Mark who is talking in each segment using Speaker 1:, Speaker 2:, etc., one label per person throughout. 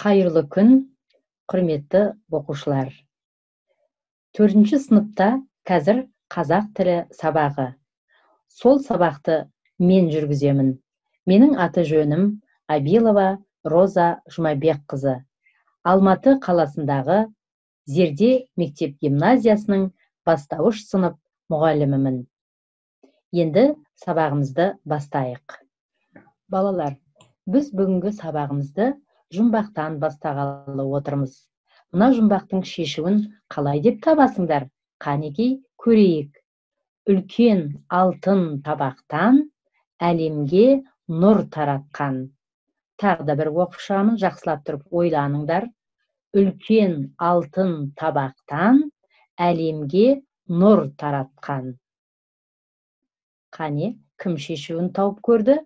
Speaker 1: Қайырлы күн, құрметті оқушылар. 4-ші сыныпта қазір қазақ тілі сабағы. Сол сабақты мен жүргіземін. Менің аты жөнім Абилова Роза Жұмабекқызы. Алматы қаласындағы Зерде мектеп-гимназиясының бастауыш сынып мұғалімімін. Енді сабағымызды бастайық. Балалар, біз бүгінгі сабағымызды жұмбақтан бастағалы отырмыз. Мына жұмбақтың шешуін қалай деп табасыңдар? Қанекей көрейік. Үлкен алтын табақтан әлемге нұр таратқан. Тағы да бір оқып шығамын, жақсылап тұрып ойланыңдар. Үлкен алтын табақтан әлемге нұр таратқан. Қане, кім шешуін тауып көрді?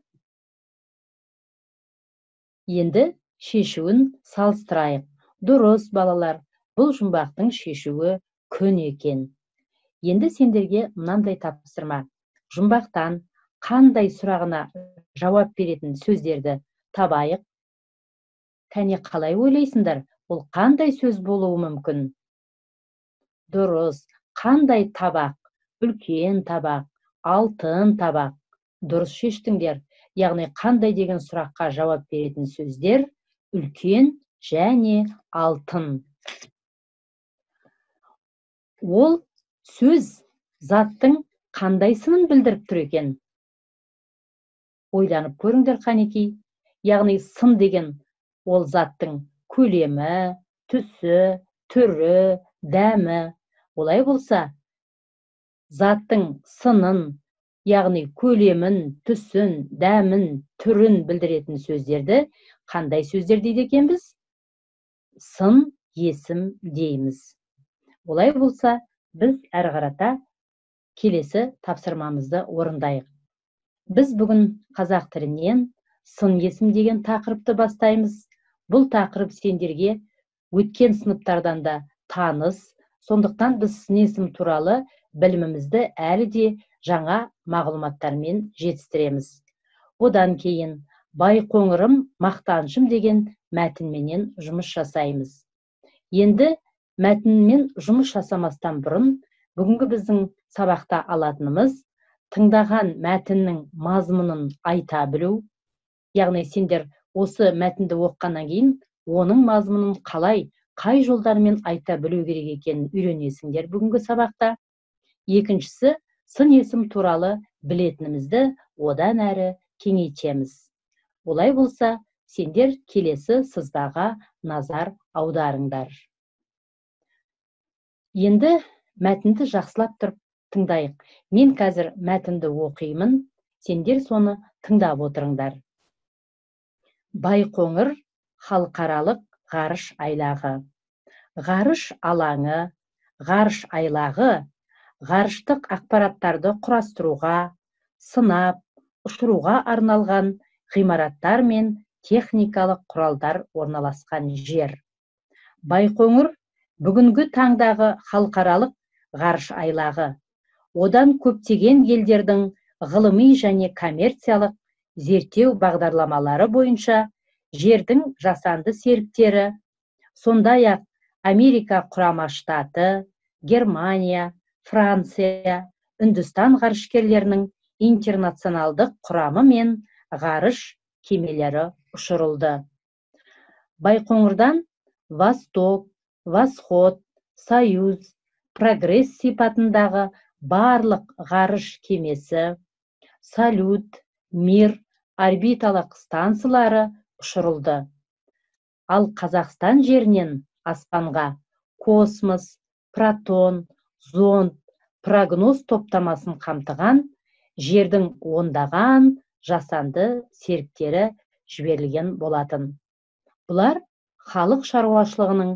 Speaker 1: Енді шешуін салыстырайық. Дұрыс, балалар, бұл жұмбақтың шешуі күн екен. Енді сендерге мынандай тапсырма. Жұмбақтан қандай сұрағына жауап беретін сөздерді табайық. Кәне қалай ойлайсыңдар? Ол қандай сөз болуы мүмкін? Дұрыс, қандай табақ? Үлкен табақ, алтын табақ. Дұрыс шештіңдер. Яғни қандай деген сұраққа жауап беретін сөздер үлкен және алтын. Ол сөз заттың қандайсынын білдіріп тұр екен? Ойланып көріңдер қанекей. Яғни сын деген ол заттың көлемі, түсі, түрі, дәмі. Олай болса, заттың сынын, яғни көлемін, түсін, дәмін, түрін білдіретін сөздерді қандай сөздер дейді екенбіз? Сын есім дейміз. Олай болса, біз әрі қарата келесі тапсырмамызды орындайық. Біз бүгін қазақ тілінен сын есім деген тақырыпты бастаймыз. Бұл тақырып сендерге өткен сыныптардан да таныс, сондықтан біз сын есім туралы білімімізді әлі де жаңа мағлұматтармен жетістіреміз. Одан кейін Байқоңырым мақтаншым деген мәтінменен жұмыс жасаймыз. Енді мәтінмен жұмыс жасамастан бұрын, бүгінгі біздің сабақта алатынымыз тыңдаған мәтіннің мазмұнын айта білу. Яғни сендер осы мәтінді оқығаннан кейін оның мазмұнын қалай, қай жолдармен айта білу керек екенін үйренесіңдер бүгінгі сабақта. Екіншісі, сын есім туралы білетінімізді одан әрі кеңейтеміз. Олай болса, сендер келесі сызбаға назар аударыңдар. Енді мәтінді жақсылап тұрып тыңдайық. Мен қазір мәтінді оқимын, сендер соны тыңдап отырыңдар. Байқоңыр халықаралық ғарыш айлағы. Ғарыш алаңы, ғарыш айлағы ғарыштық ақпараттарды құрастыруға, сынап, ұшыруға арналған ғимараттар мен техникалық құралдар орналасқан жер. Байқоңыр бүгінгі таңдағы халықаралық ғарыш айлағы. Одан көптеген елдердің ғылыми және коммерциялық зерттеу бағдарламалары бойынша жердің жасанды серіктері, сондай-ақ Америка құрама штаты, Германия, Франция, Үндістан ғарышкерлерінің интернационалдық құрамы мен ғарыш кемелері ұшырылды. Байқоңырдан Восток, Восход, Союз, Прогресс сипатындағы барлық ғарыш кемесі, Салют, Мир орбиталық станциялары ұшырылды. Ал Қазақстан жерінен аспанға космос, протон, зонд, прогноз топтамасын қамтыған жердің ондаған жасанды серіктері жіберілген болатын. Бұлар халық шаруашылығының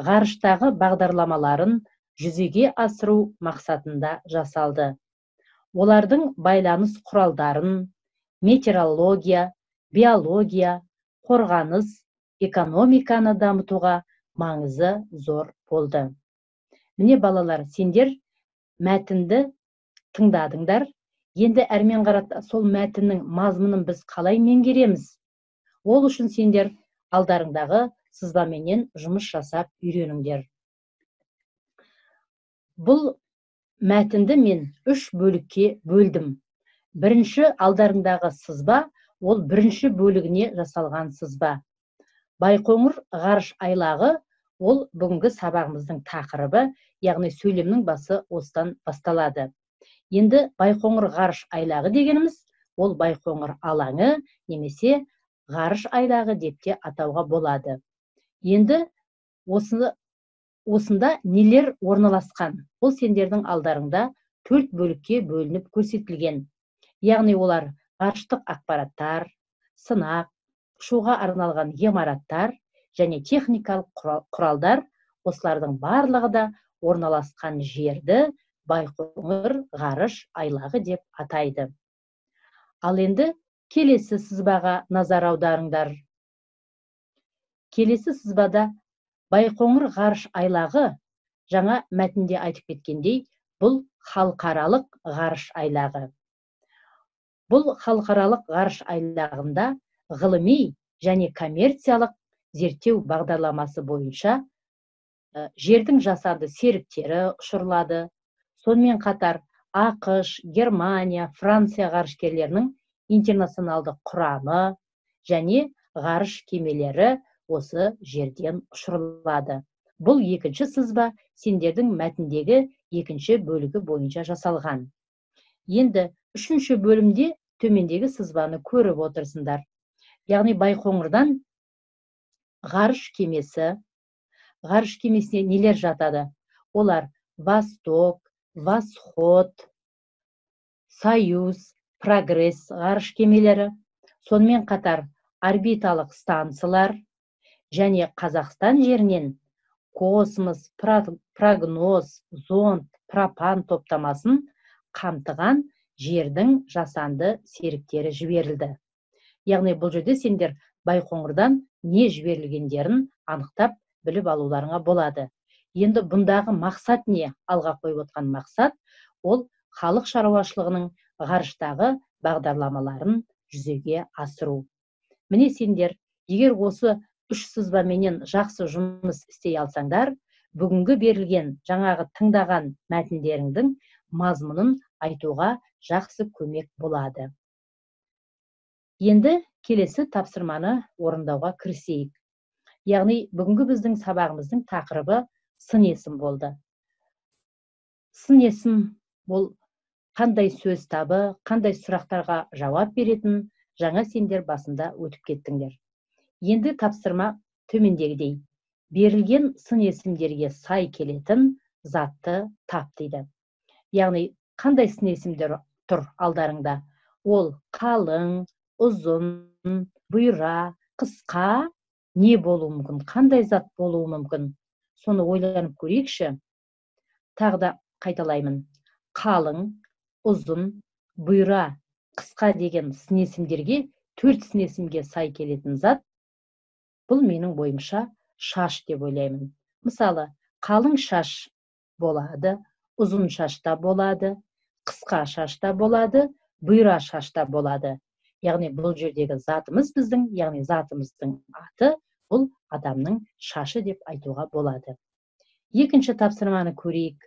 Speaker 1: ғарыштағы бағдарламаларын жүзеге асыру мақсатында жасалды. Олардың байланыс құралдарын, метеорология, биология, қорғаныс, экономиканы дамытуға маңызы зор болды. Міне балалар, сендер мәтінді тыңдадыңдар. Енді әрмен қарата сол мәтіннің мазмұнын біз қалай меңгереміз? Ол үшін сендер алдарыңдағы сызбаменен жұмыс жасап үйреніңдер. Бұл мәтінді мен 3 бөлікке бөлдім. Бірінші алдарыңдағы сызба, ол бірінші бөлігіне жасалған сызба. Байқоңыр ғарыш айлағы, ол бүгінгі сабағымыздың тақырыбы, яғни сөйлемнің басы осыдан басталады. Енді Байқоңыр ғарыш айлағы дегеніміз, ол Байқоңыр алаңы немесе ғарыш айлағы деп те атауға болады. Енді осында нелер орналасқан? Ол сендердің алдарыңда 4 бөлікке бөлініп көрсетілген. Яғни олар ғарыштық ақпараттар, сынақ, ұшуға арналған ғимараттар және техникалық құралдар, осылардың барлығы да орналасқан жерді Байқоңыр ғарыш айлағы деп атайды. Ал енді келесі сызбаға назар аударыңдар. Келесі сызбада Байқоңыр ғарыш айлағы, жаңа мәтінде айтып кеткендей, бұл халықаралық ғарыш айлағы. Бұл халықаралық ғарыш айлағында ғылыми және коммерциялық зерттеу бағдарламасы бойынша жердің жасанды серіктері ұшырылады. Сонымен қатар ақш, Германия, Франция ғарышкерлерінің интернационалдық құрамы және ғарыш кемелері осы жерден ұшырылады. Бұл екінші сызба сендердің мәтіндегі екінші бөлігі бойынша жасалған. Енді үшінші бөлімде төмендегі сызбаны көріп отырсыңдар. Яғни Байқоңырдан ғарыш кемесіне нелер жатады? Олар Восток, Восход, Союз, Прогресс ғарыш кемелері, сонымен қатар орбиталық станциялар және Қазақстан жерінен космос, прогноз, зонд, пропан топтамасын қамтыған жердің жасанды серіктері жіберілді. Яғни бұл жерде сендер Байқоңырдан не жіберілгендерін анықтап біліп алуларыңа болады. Енді бұндағы мақсат не? Алға қойып отқан мақсат, ол халық шаруашылығының ғарыштағы бағдарламаларын жүзеге асыру. Міне сендер, егер осы 3 сызбаменен жақсы жұмыс істей алсаңдар, бүгінгі берілген жаңағы тыңдаған мәтіндеріңдің мазмұнын айтуға жақсы көмек болады. Енді келесі тапсырманы орындауға кірісейік. Яғни бүгінгі біздің сабағымыздың тақырыбы сын есім болды. Сын есім ол қандай сөз табы, қандай сұрақтарға жауап беретін, жаңа сендер басында өтіп кеттіңдер. Енді тапсырма төмендегідей: берілген сын есімдерге сай келетін затты тап дейді. Яғни қандай сын есімдер тұр алдарыңда? Ол қалың, ұзын, бұйра, қысқа не болуы мүмкін? Қандай зат болуы мүмкін? Соны ойланып көрейікші. Тағы да қайталаймын. Қалың, ұзын, бұйра, қысқа деген сын есімдерге, 4 сын есімге сай келетін зат, бұл менің бойымша шаш деп ойлаймын. Мысалы, қалың шаш болады, ұзын шашта болады, қысқа шашта болады, бұйра шашта болады. Яғни бұл жердегі затымыз біздің, яғни затымыздың аты, бұл адамның шашы деп айтуға болады. Екінші тапсырманы көрейік.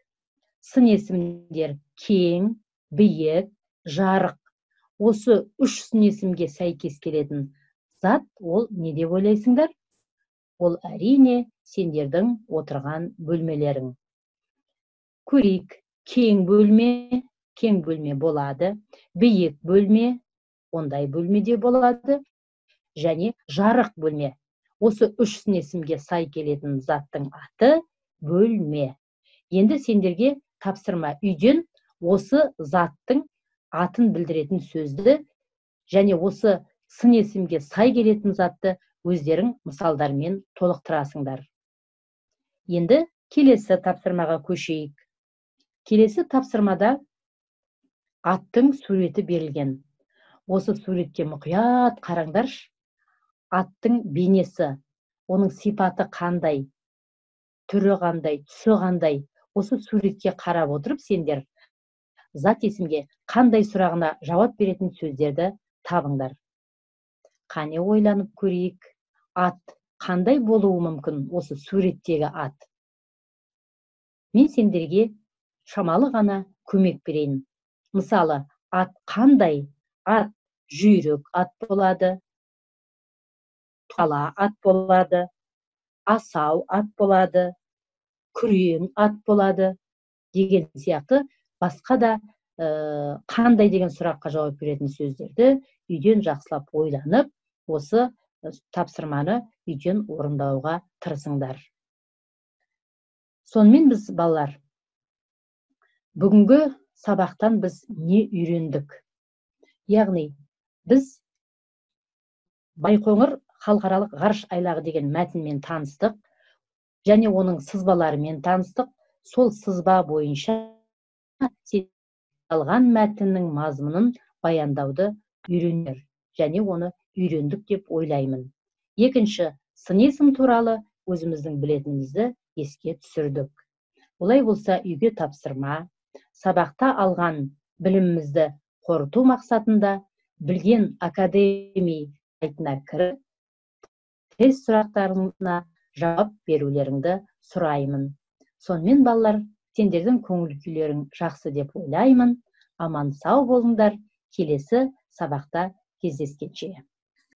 Speaker 1: Сын есімдер кең, биік, жарық. Осы 3 сын есімге сәйкес келетін зат, ол не деп ойлайсыңдар? Ол әрине сендердің отырған бөлмелерің. Көрейік. Кең бөлме болады. Биік бөлме, ондай бөлмеде болады. Және жарық бөлме. Осы 3 сын есімге сай келетін заттың аты бөлме. Енді сендерге тапсырма: үйден осы заттың атын білдіретін сөзді және осы сын есімге сай келетін затты өздерің мысалдармен толықтырасыңдар. Енді келесі тапсырмаға көшейік. Келесі тапсырмада аттың суреті берілген. Осы суретке мұқият қараңдаршы. Аттың бейнесі, оның сипаты қандай, түрі қандай, түсі қандай? Осы суретке қарап отырып сендер зат есімге қандай сұрағына жауап беретін сөздерді табыңдар. Қане ойланып көрейік. Ат қандай болуы мүмкін осы суреттегі ат? Мен сендерге шамалы ғана көмек берейін. Мысалы, ат қандай? Ат жүйрік ат болады, тұқала ат болады, асау ат болады, күрең ат болады деген сияқты басқа да қандай деген сұраққа жауап беретін сөздерді үйден жақсылап ойланып, осы тапсырманы үйден орындауға тырысыңдар. Сонымен біз, балалар, бүгінгі сабақтан біз не үйрендік? Яғни, біз Байқоңыр халықаралық ғарыш айлағы деген мәтінмен таныстық, және оның сызбаларымен таныстық. Сол сызба бойынша алған мәтіннің мазмұнын баяндауды үйрендік, және оны үйрендік деп ойлаймын. Екінші, сын есім туралы өзіміздің білетінімізді еске түсірдік. Олай болса, үйге тапсырма, сабақта алған білімімізді қорыту мақсатында Білген Академи сайтына кіріп, тест сұрақтарына жауап берулеріңді сұраймын. Сонымен, балалар, сендердің көңіл күйлерің жақсы деп ойлаймын. Аман сау болыңдар. Келесі сабақта кездескенше.